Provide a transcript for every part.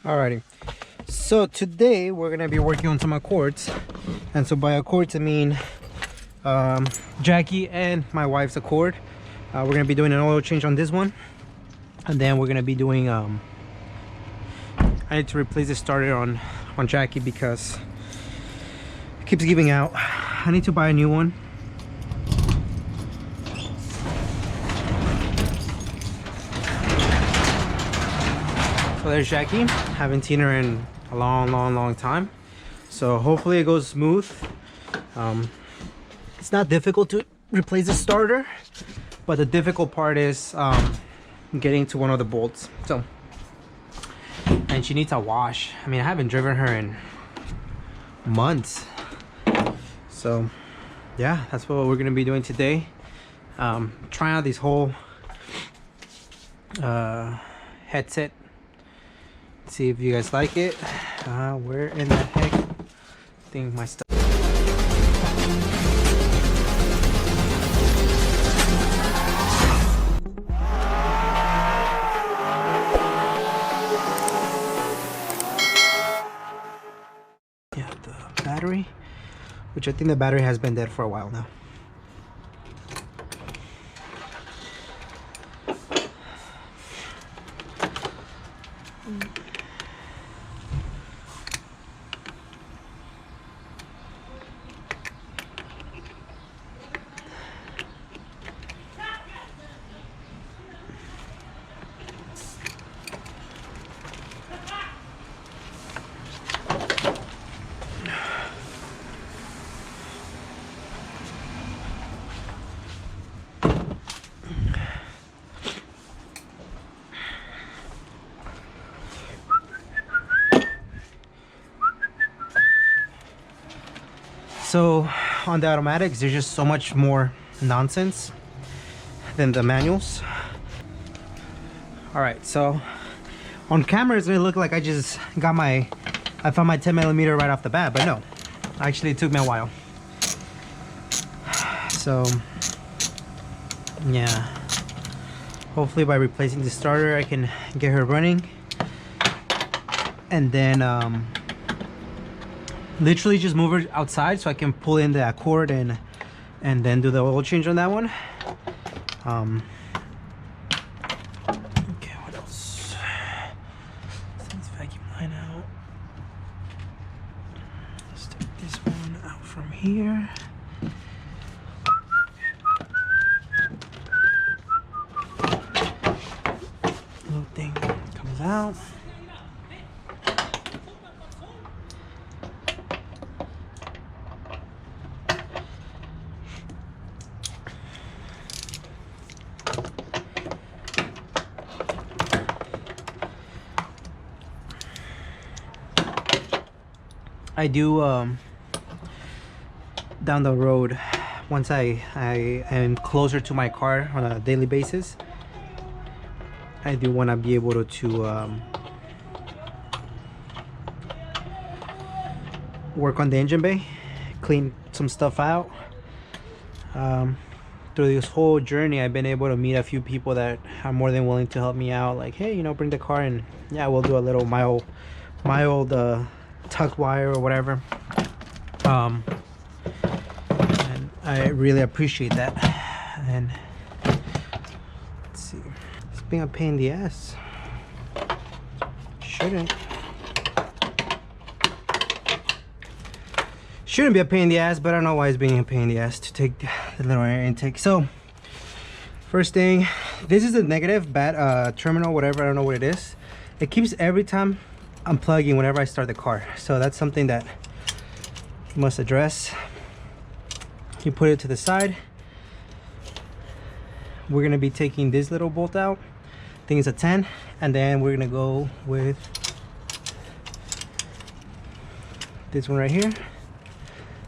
Alrighty, so today we're gonna be working on some Accords, and so by Accords I mean Jacky and my wife's Accord. We're gonna be doing an oil change on this one, and then we're gonna be doing I need to replace the starter on Jacky because it keeps giving out. I need to buy a new one. So there's Jacky. Haven't seen her in a long time, so hopefully it goes smooth. It's not difficult to replace the starter, but the difficult part is getting to one of the bolts. So, and she needs a wash. I mean, I haven't driven her in months, so yeah, that's what we're gonna be doing today. Trying out this whole headset. See if you guys like it. Where in the heck thing my stuff? Yeah, the battery, which I think the battery has been dead for a while now. So on the automatics, there's just so much more nonsense than the manuals. All right, so on camera it's gonna look like I just got I found my 10mm right off the bat, but no, actually it took me a while. So yeah, hopefully by replacing the starter I can get her running, and then literally just move her outside so I can pull in the Accord and then do the oil change on that one. Okay, what else? Let's vacuum line out. Let's take this one out from here. Little thing comes out. I do down the road, once I am closer to my car on a daily basis, I do want to be able to work on the engine bay, clean some stuff out. Through this whole journey I've been able to meet a few people that are more than willing to help me out, like, hey, you know, bring the car and yeah, we'll do a little mild tuck wire or whatever. And I really appreciate that. And let's see, it's being a pain in the ass. Shouldn't be a pain in the ass, but I don't know why it's being a pain in the ass to take the little air intake. So first thing, this is the negative bad terminal, whatever, I don't know what it is. It keeps every time unplugging whenever I start the car, so that's something that you must address. You put it to the side. We're gonna be taking this little bolt out. I think it's a 10, and then we're gonna go with this one right here.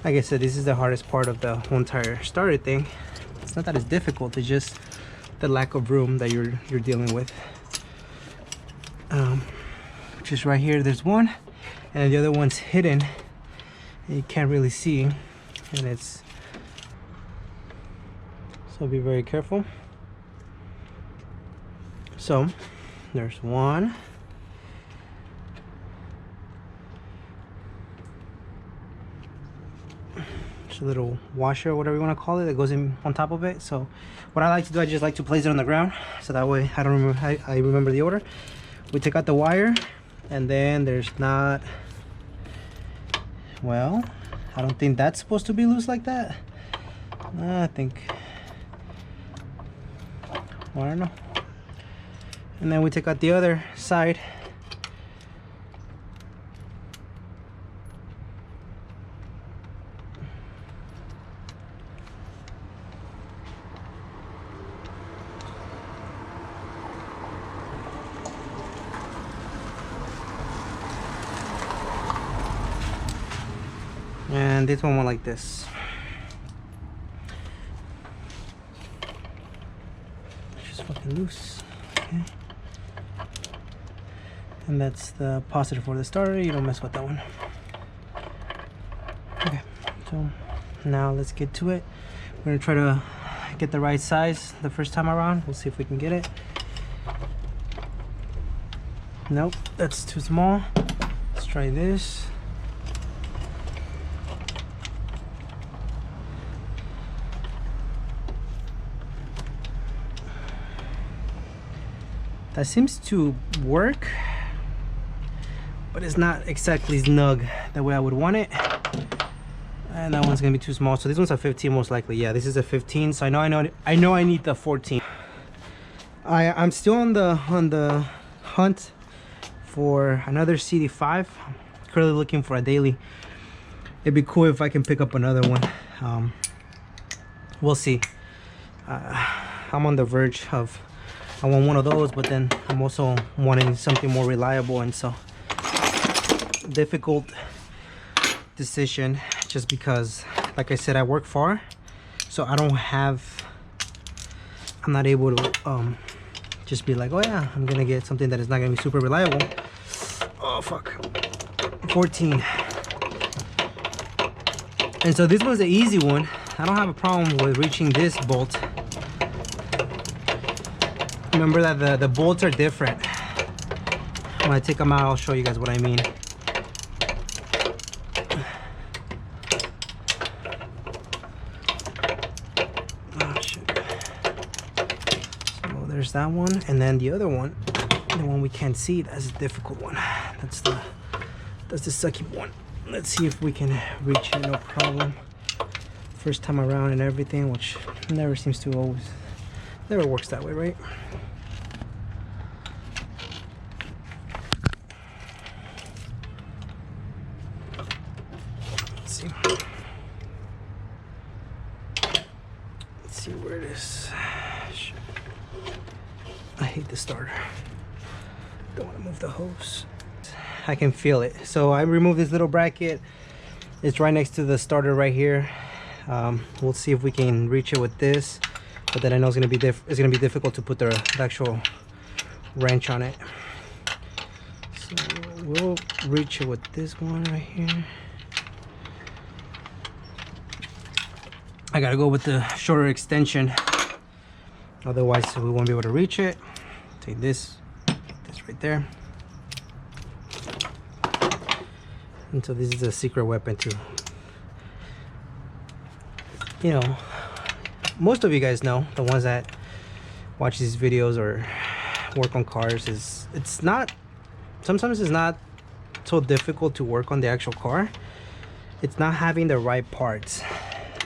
Like I said, this is the hardest part of the whole entire starter thing. It's not that it's difficult, it's just the lack of room that you're dealing with. Just right here there's one, and the other one's hidden, you can't really see, and it's, so be very careful. So there's one, Just a little washer or whatever you want to call it that goes in on top of it. So what I like to do, I just like to place it on the ground so that way I don't remember, I remember the order. We take out the wire, and then there's not, well, I don't think that's supposed to be loose like that. I think, well, I don't know. And then we take out the other side. And this one went like this. It's just fucking loose. Okay. And that's the positive for the starter. You don't mess with that one. Okay, so now let's get to it. We're gonna try to get the right size the first time around. We'll see if we can get it. Nope, that's too small. Let's try this. That seems to work, but it's not exactly snug the way I would want it. And that one's gonna be too small. So this one's a 15 most likely. Yeah, this is a 15. So I know I need the 14. I'm still on the hunt for another CD5. I'm currently looking for a daily. It'd be cool if I can pick up another one. We'll see. I'm on the verge of, I want one of those, but then I'm also wanting something more reliable, and so difficult decision, just because, like I said, I work far, so I'm not able to just be like, oh yeah, I'm gonna get something that is not gonna be super reliable. Oh fuck, 14. And so this one's the easy one. I don't have a problem with reaching this bolt. Remember that the bolts are different. When I take them out, I'll show you guys what I mean. Oh shit. So there's that one, and then the other one, the one we can't see, that's a difficult one. That's the sucky one. Let's see if we can reach it, no problem. First time around and everything, which never seems to always, never works that way, right? Let's see where it is. Shit. I hate the starter. Don't want to move the hose. I can feel it. So I removed this little bracket. It's right next to the starter right here. We'll see if we can reach it with this, but then I know it's gonna be difficult to put the actual wrench on it. So we'll reach it with this one right here. I gotta go with the shorter extension, otherwise we won't be able to reach it. Take this right there. And so this is a secret weapon too. You know, most of you guys know, the ones that watch these videos or work on cars, sometimes it's not so difficult to work on the actual car. It's not having the right parts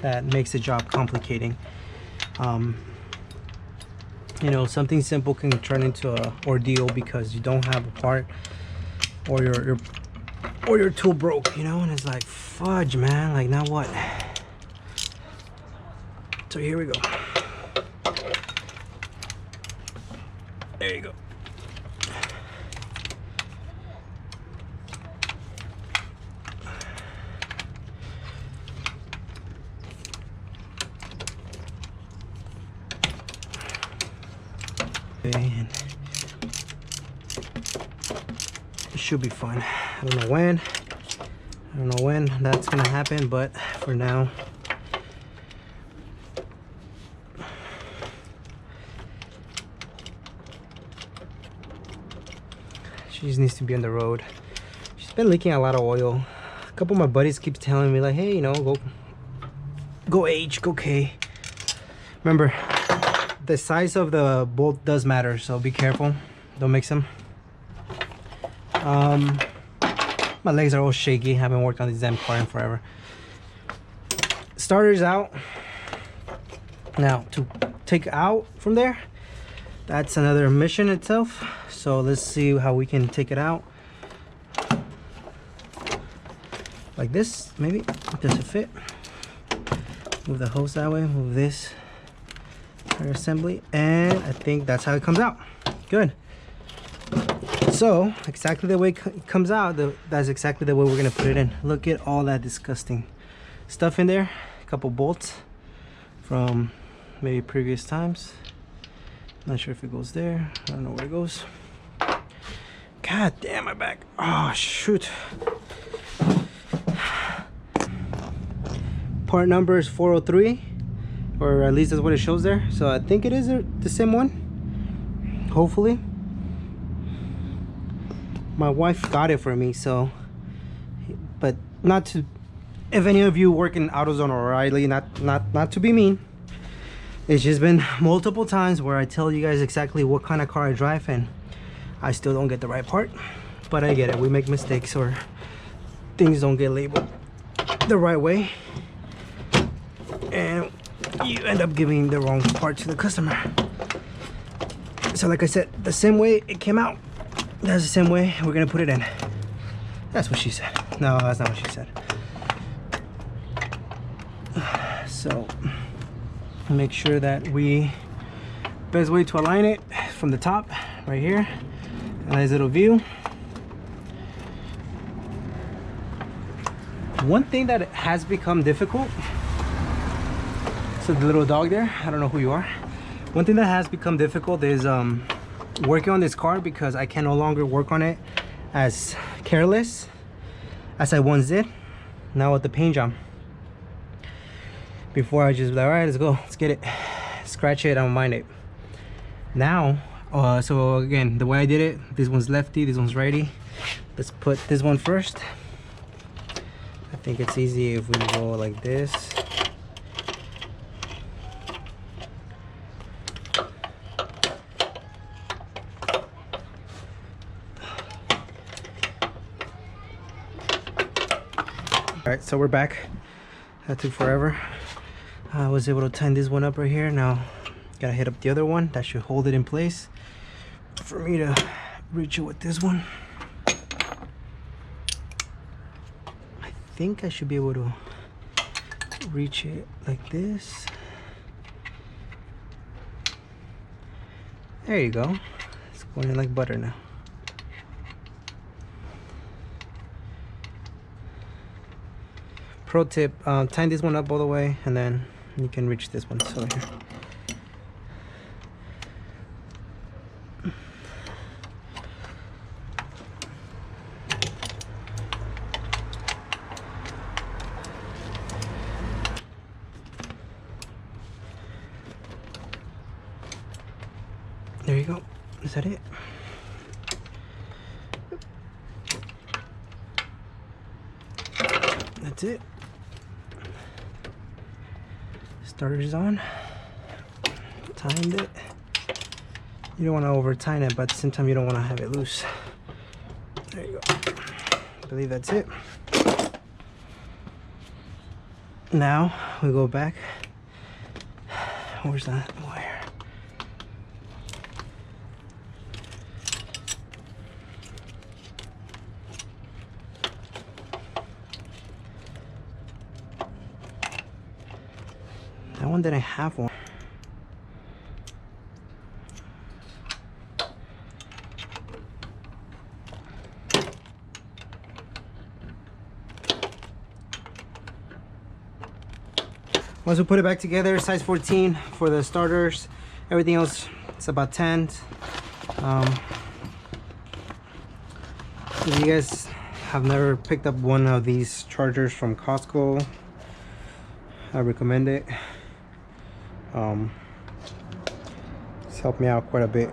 that makes the job complicating. You know, something simple can turn into an ordeal because you don't have a part, or your tool broke, you know, and it's like, fudge, man, like now what? So here we go. There you go. Okay, and it should be fun. I don't know when that's gonna happen, but for now, she just needs to be on the road. She's been leaking a lot of oil. A couple of my buddies keep telling me like, hey, you know, go H, go K. Remember, the size of the bolt does matter, so be careful. Don't mix them. My legs are all shaky. Haven't worked on this damn car in forever. Starter's out. Now to take out from there, that's another mission itself. So let's see how we can take it out. Like this, maybe. Does it fit? Move the hose that way. Move this assembly, and I think that's how it comes out. Good. So exactly the way it comes out, that's exactly the way we're gonna put it in. Look at all that disgusting stuff in there. A couple bolts from maybe previous times. Not sure if it goes there. I don't know where it goes. God damn, my back. Oh shoot. Part number is 403, or at least that's what it shows there. So I think it is the same one, hopefully. My wife got it for me, so, but not to, if any of you work in AutoZone or O'Reilly, not to be mean, it's just been multiple times where I tell you guys exactly what kind of car I drive and I still don't get the right part. But I get it, we make mistakes or things don't get labeled the right way and you end up giving the wrong part to the customer. So like I said, the same way it came out, that's the same way we're gonna put it in. That's what she said. No, that's not what she said. So make sure that best way to align it from the top right here. A nice little view. One thing that has become difficult, so the little dog there, I don't know who you are. One thing that has become difficult is working on this car, because I can no longer work on it as careless as I once did. Now with the paint job, before I just be like, all right, let's go, let's get it, scratch it, I don't mind it. Now so again, the way I did it, this one's lefty, this one's righty. Let's put this one first. I think it's easy if we go like this. Alright, so we're back. That took forever. I was able to tighten this one up right here. Now gotta hit up the other one. That should hold it in place for me to reach it with this one. I think I should be able to reach it like this. There you go. It's going in like butter now. Pro tip, tighten this one up all the way and then you can reach this one. So here. There you go. Is that it? That's it. Starter's on. Timed it. You don't want to over tighten it, but at the same time you don't want to have it loose. There you go. I believe that's it. Now we go back. Where's that wire? That one didn't have one. Once we put it back together, size 14 for the starters. Everything else, it's about 10. If you guys have never picked up one of these chargers from Costco, I recommend it. It's helped me out quite a bit.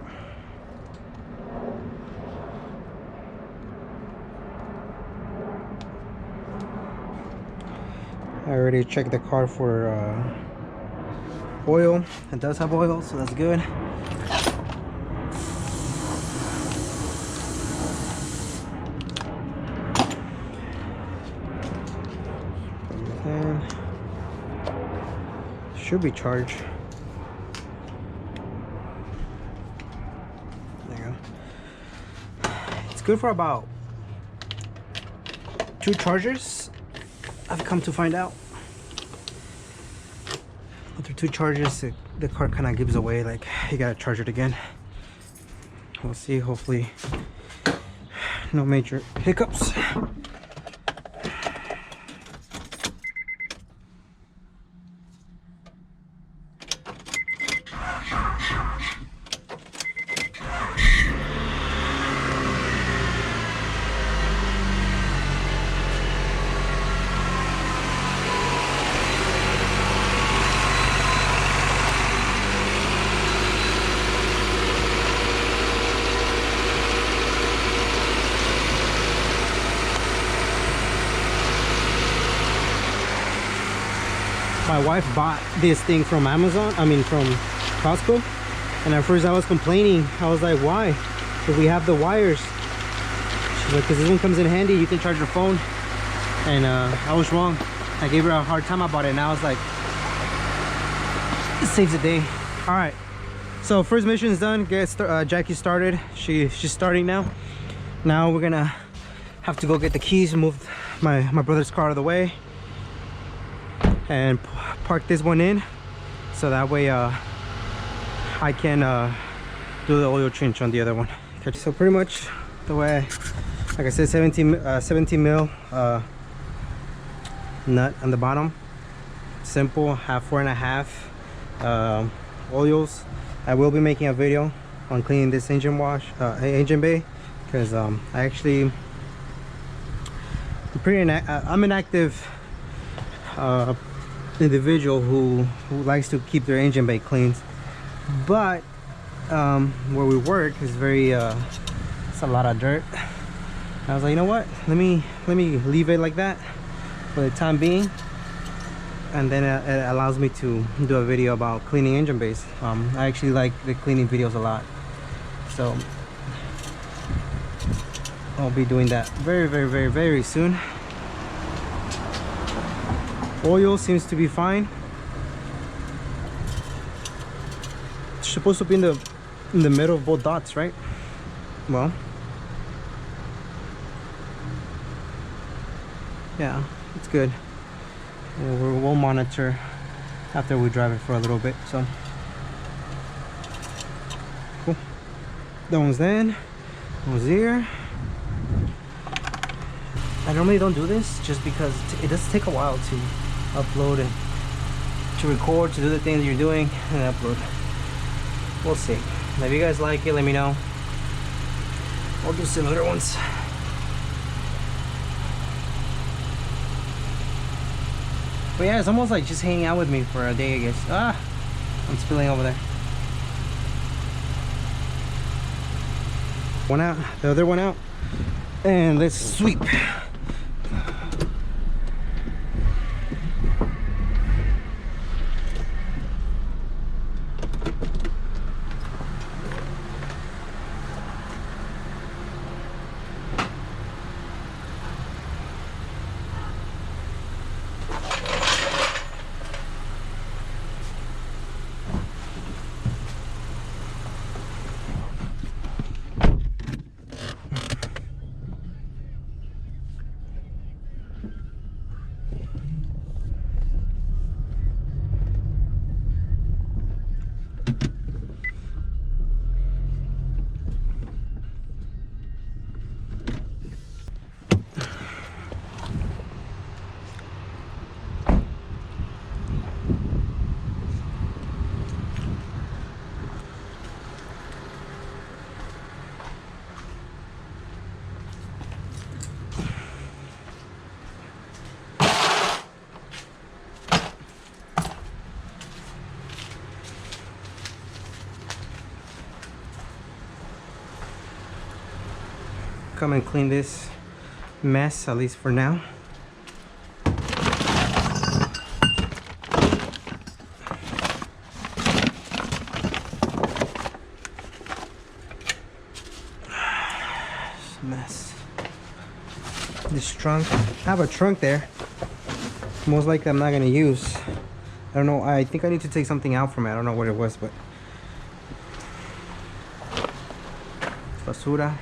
I already checked the car for oil. It does have oil, so that's good. And should be charged. There you go. It's good for about 2 chargers. I've come to find out. After 2 charges, the car kind of gives away, like you gotta charge it again. We'll see, hopefully no major hiccups. My wife bought this thing from Amazon, from Costco, and at first I was complaining. I was like, why? If we have the wires. She's like, because this one comes in handy, you can charge your phone. And I was wrong. I gave her a hard time about it, and I was like, it saves the day. All right, so first mission is done. Get Jackie started. She's starting now. Now we're gonna have to go get the keys and move my brother's car out of the way and park this one in, so that way I can do the oil change on the other one. Okay, so pretty much the way, like I said, 17 mil nut on the bottom, simple, 4.5 oils. I will be making a video on cleaning this engine bay, because I'm an active individual who likes to keep their engine bay clean, but where we work is very it's a lot of dirt. I was like, you know what, let me leave it like that for the time being, and then it allows me to do a video about cleaning engine bays. I actually like the cleaning videos a lot, so I'll be doing that very soon. Oil seems to be fine. It's supposed to be in the middle of both dots, right? Well, yeah, it's good. We'll monitor after we drive it for a little bit. So cool. That one's in. That one's here. I normally don't do this just because it does take a while to upload and to record, to do the things you're doing and upload. We'll see. If you guys like it, let me know. I'll do similar ones. But yeah, it's almost like just hanging out with me for a day, I guess. I'm spilling over there. One out, the other one out, and let's sweep. Come and clean this mess, at least for now. this trunk. I have a trunk there. Most likely I'm not gonna use. I don't know. I think I need to take something out from it. I don't know what it was, but basura.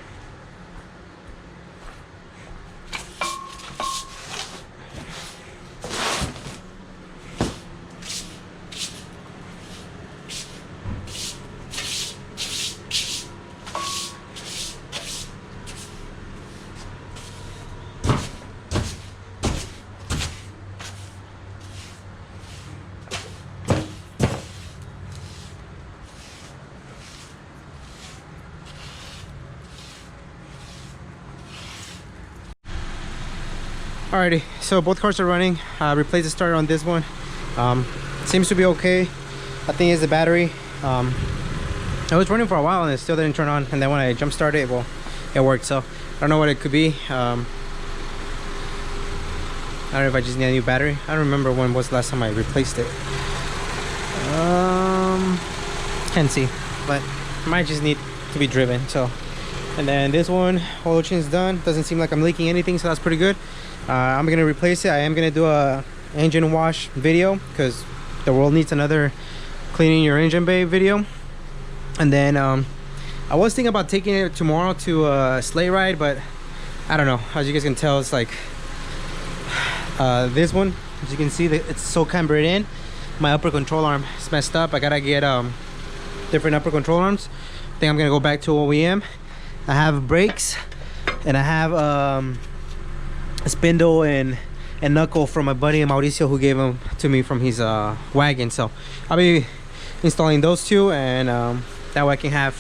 Alrighty, so both cars are running. Replaced the starter on this one. Seems to be okay. I think it's the battery. I was running for a while and it still didn't turn on, and then when I jump started it, well, it worked. So I don't know what it could be. I don't know if I just need a new battery. I don't remember when was the last time I replaced it. Can't see, but it might just need to be driven. So, and then this one, oil change is done. Doesn't seem like I'm leaking anything, so that's pretty good. I'm gonna replace it. I am gonna do a engine wash video because the world needs another cleaning your engine bay video. And then I was thinking about taking it tomorrow to a sleigh ride, but I don't know. As you guys can tell, it's like this one, as you can see, it's so cambered in. My upper control arm is messed up. I gotta get different upper control arms. I think I'm gonna go back to OEM. I have brakes and I have a spindle and knuckle from my buddy Mauricio, who gave them to me from his wagon. So I'll be installing those two, and that way I can have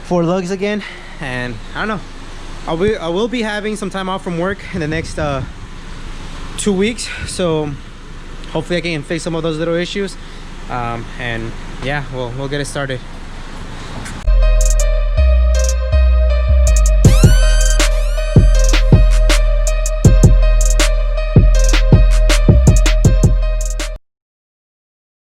4 lugs again. And I don't know, I will be having some time off from work in the next 2 weeks, so hopefully I can fix some of those little issues, and yeah, we'll get it started.